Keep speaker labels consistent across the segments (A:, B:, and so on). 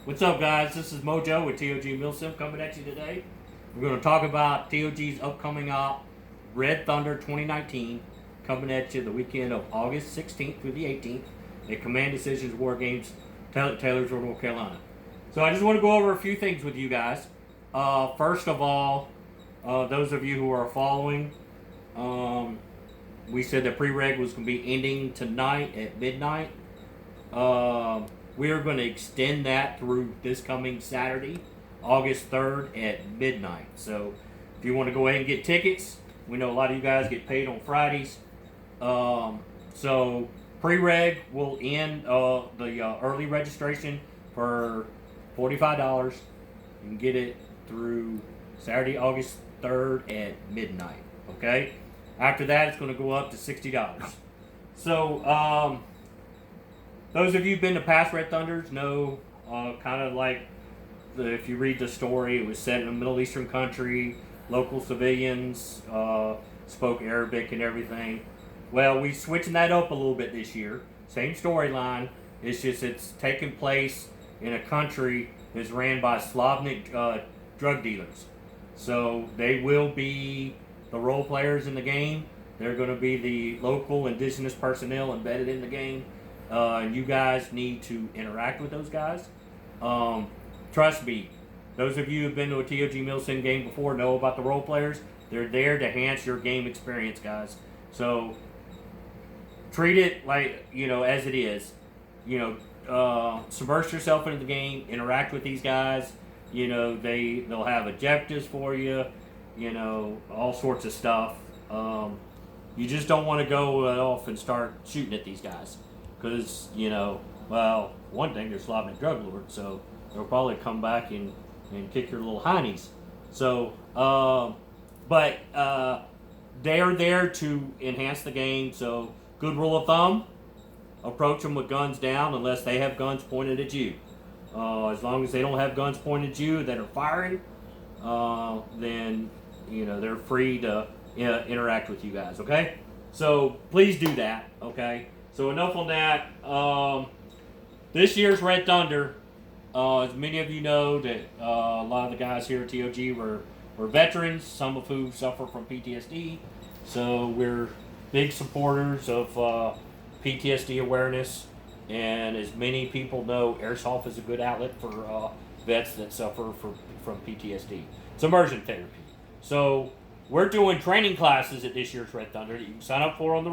A: What's up, guys? This is Mojo with TOG Milsim coming at you today. We're going to talk about TOG's upcoming op, Red Thunder 2019, coming at you the weekend of August 16th through the 18th at Command Decisions War Games, Taylorsville, North Carolina. So I just want to go over a few things with you guys. First of all, those of you who are following, we said the pre-reg was going to be ending tonight at midnight. We are going to extend that through this coming Saturday, August 3rd at midnight. So if you want to go ahead and get tickets, we know a lot of you guys get paid on Fridays. So pre-reg will end the early registration for $45. You can get it through Saturday, August 3rd at midnight. Okay? After that, it's going to go up to $60. So, those of you who've been to past Red Thunders know, kind of like if you read the story, it was set in a Middle Eastern country. Local civilians spoke Arabic and everything. Well, we're switching that up a little bit this year. Same storyline. It's just it's taking place in a country that's ran by Slavic drug dealers. So they will be the role players in the game. They're going to be the local indigenous personnel embedded in the game. You guys need to interact with those guys. Trust me, those of you who've been to a TOG Milsim game before know about the role players. They're there to enhance your game experience, guys. So treat it like, as it is. Submerge yourself into the game, interact with these guys. They'll have objectives for you, all sorts of stuff. You just don't want to go off and start shooting at these guys. Because, one thing, they're Slavic drug lords, so they'll probably come back and kick your little heinies. So, but they are there to enhance the game. So, good rule of thumb, approach them with guns down unless they have guns pointed at you. As long as they don't have guns pointed at you that are firing, then, they're free to interact with you guys, okay? So, please do that, okay? So enough on that. This year's Red Thunder, as many of you know, that a lot of the guys here at TOG were veterans, some of who suffer from PTSD. So we're big supporters of PTSD awareness. And as many people know, Airsoft is a good outlet for vets that suffer from PTSD. It's immersion therapy. So we're doing training classes at this year's Red Thunder that you can sign up for on the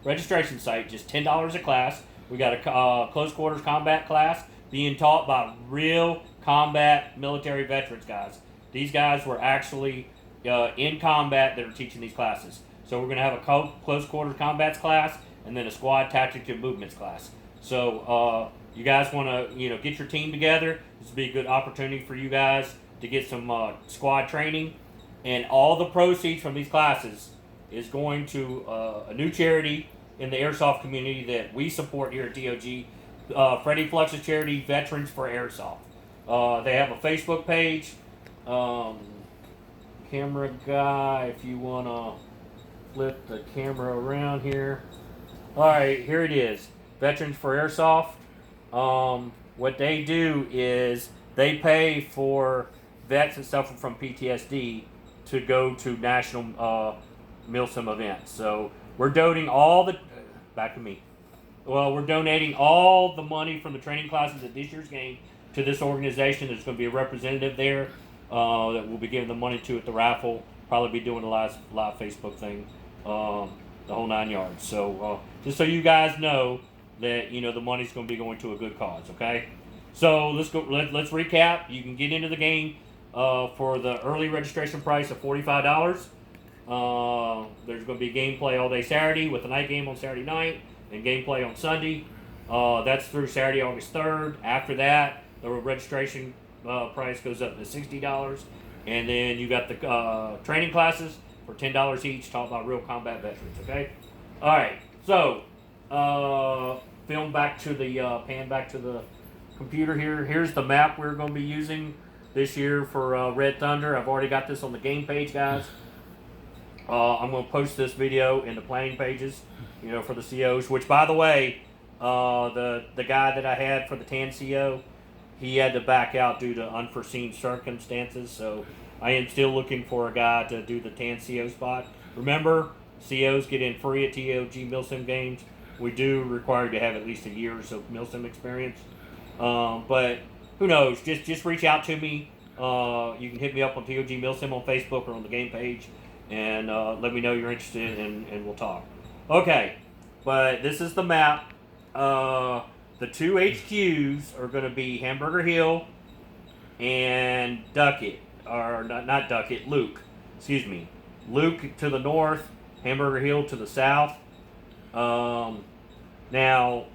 A: registration site, just $10 a class. We got a close quarters combat class being taught by real combat military veterans, guys. These guys were actually in combat that are teaching these classes. So we're going to have a close quarters combats class and then a squad tactics and movements class. So you guys want to get your team together. This would be a good opportunity for you guys to get some squad training, and all the proceeds from these classes is going to a new charity in the Airsoft community that we support here at TOG, Freddie Flux's charity, Veterans for Airsoft. They have a Facebook page. Camera guy, if you want to flip the camera around here. All right, here it is. Veterans for Airsoft. What they do is they pay for vets that suffer from PTSD to go to national Milsim events. So we're donating we're donating all the money from the training classes at this year's game to this organization. There's going to be a representative there that we'll be giving the money to at the raffle. Probably be doing a live Facebook thing, the whole 9 yards. So just so you guys know that the money's going to be going to a good cause. Okay. So let's go. Let's recap. You can get into the game for the early registration price of $45. There's going to be gameplay all day Saturday with a night game on Saturday night and gameplay on Sunday. That's through Saturday, August 3rd. After that, the registration price goes up to $60. And then you got the training classes for $10 each, taught by real combat veterans, okay? All right, so pan back to the computer here. Here's the map we're going to be using this year for Red Thunder. I've already got this on the game page, guys. I'm going to post this video in the planning pages, for the COs, which, by the way, the guy that I had for the TAN CO, he had to back out due to unforeseen circumstances. So I am still looking for a guy to do the tan CO spot. Remember, COs get in free at TOG Milsim games. We do require to have at least a years of Milsim experience. But who knows? Just reach out to me. You can hit me up on TOG Milsim on Facebook or on the game page, and let me know you're interested, and we'll talk. Okay, but this is the map. The two HQs are going to be Hamburger Hill and Duckett, or not Duckett, Luke. Excuse me, Luke to the north, Hamburger Hill to the south. Now,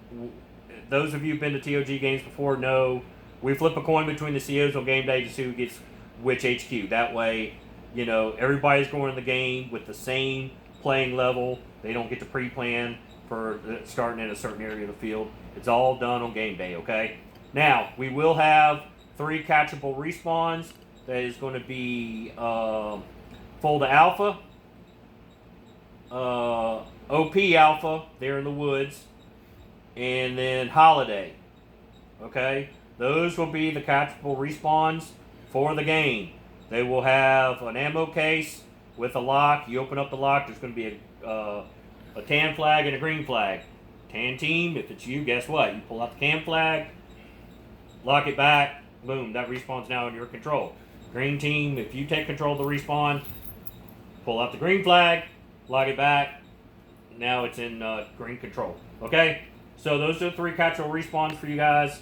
A: those of you who've been to TOG games before know we flip a coin between the COs on game day to see who gets which HQ. That way, you know, everybody's going to the game with the same playing level. They don't get to pre-plan for starting in a certain area of the field. It's all done on game day, okay? Now, we will have 3 catchable respawns. That is going to be Fulda Alpha, OP Alpha, there in the woods, and then Holiday. Okay? Those will be the catchable respawns for the game. They will have an ammo case with a lock. You open up the lock, there's going to be a tan flag and a green flag. Tan team, if it's you, guess what? You pull out the cam flag, lock it back, boom, that respawn's now in your control. Green team, if you take control of the respawn, pull out the green flag, lock it back, now it's in green control. Okay? So those are the 3 catchable respawns for you guys.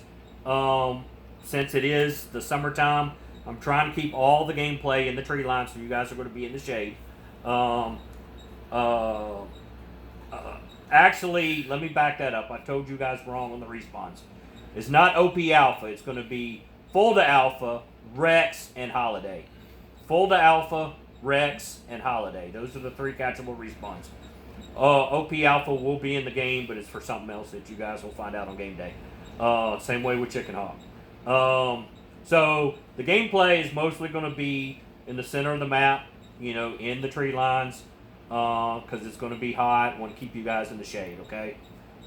A: Since it is the summertime, I'm trying to keep all the gameplay in the tree line, so you guys are going to be in the shade. Actually, let me back that up. I told you guys wrong on the respawns. It's not OP Alpha. It's going to be Fulda Alpha, Rex, and Holiday. Fulda Alpha, Rex, and Holiday. Those are the 3 catchable respawns. OP Alpha will be in the game, but it's for something else that you guys will find out on game day. Same way with Chicken Hawk. So the gameplay is mostly going to be in the center of the map, you know, in the tree lines, because it's going to be hot. I want to keep you guys in the shade, okay?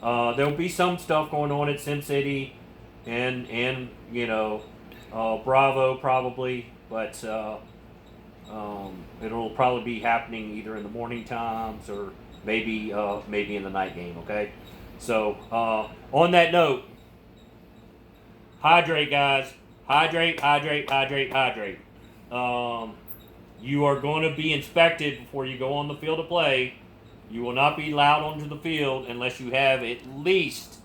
A: There'll be some stuff going on at SimCity and you know, Bravo probably, but it'll probably be happening either in the morning times or maybe in the night game, okay? So on that note, hydrate, guys. Hydrate, hydrate, hydrate, hydrate. You are going to be inspected before you go on the field to play. You will not be allowed onto the field unless you have at least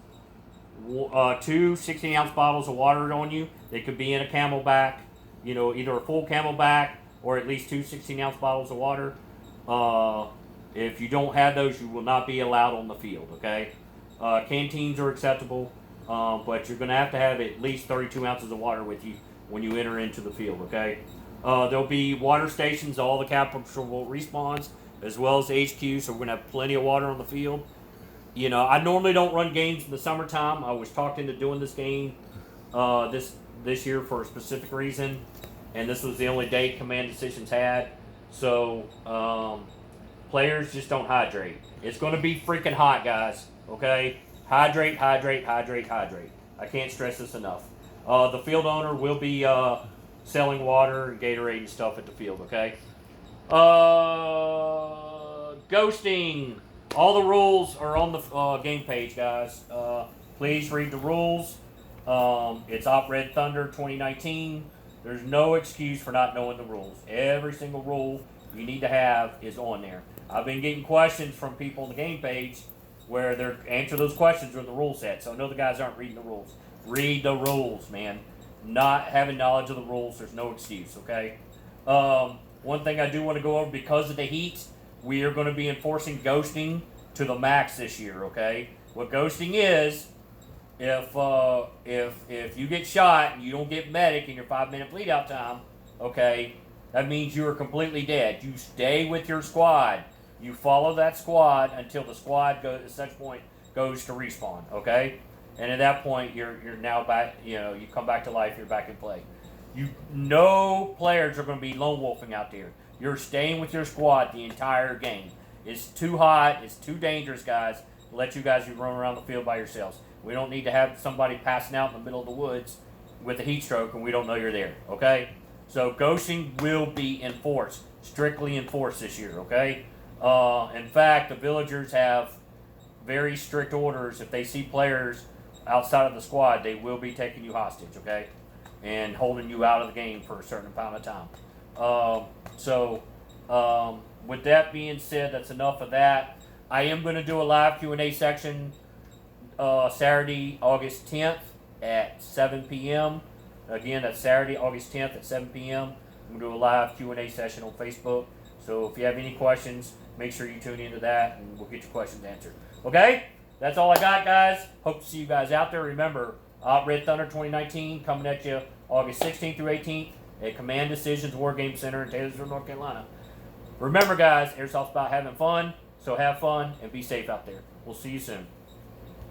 A: 2 16-ounce bottles of water on you. They could be in a Camelback, you know, either a full Camelback or at least 2 16-ounce bottles of water. If you don't have those, you will not be allowed on the field, okay? Canteens are acceptable. But you're going to have at least 32 ounces of water with you when you enter into the field, okay? There'll be water stations, all the capable respawns, as well as HQ, so we're going to have plenty of water on the field. You know, I normally don't run games in the summertime. I was talked into doing this game this year for a specific reason, and this was the only day Command Decisions had. So, players just don't hydrate. It's going to be freaking hot, guys, okay? Hydrate, hydrate, hydrate, hydrate. I can't stress this enough. The field owner will be selling water and Gatorade and stuff at the field, okay? Ghosting. All the rules are on the game page, guys. Please read the rules. It's redthunder2019. There's no excuse for not knowing the rules. Every single rule you need to have is on there. I've been getting questions from people on the game page where they're answer those questions with the rule set. So I know the guys aren't reading the rules. Read the rules, man. Not having knowledge of the rules, there's no excuse, okay? One thing I do want to go over, because of the heat, we are going to be enforcing ghosting to the max this year, okay? What ghosting is, if you get shot and you don't get medic in your 5-minute bleed out time, okay, that means you are completely dead. You stay with your squad. You follow that squad until the squad at such point goes to respawn, okay? And at that point, you're now back. You know, you come back to life. You're back in play. No players are going to be lone wolfing out there. You're staying with your squad the entire game. It's too hot. It's too dangerous, guys, to let you guys run around the field by yourselves. We don't need to have somebody passing out in the middle of the woods with a heat stroke and we don't know you're there, okay? So ghosting will be enforced, strictly enforced this year, okay? In fact, the villagers have very strict orders. If they see players outside of the squad, they will be taking you hostage, okay? And holding you out of the game for a certain amount of time. With that being said, that's enough of that. I am going to do a live Q&A section Saturday, August 10th at 7 p.m. Again, that's Saturday, August 10th at 7 p.m. I'm going to do a live Q&A session on Facebook. So if you have any questions, make sure you tune into that and we'll get your questions answered. Okay? That's all I got, guys. Hope to see you guys out there. Remember, Red Thunder 2019 coming at you August 16th through 18th at Command Decisions War Game Center in Taylorsville, North Carolina. Remember, guys, Airsoft's about having fun, so have fun and be safe out there. We'll see you soon.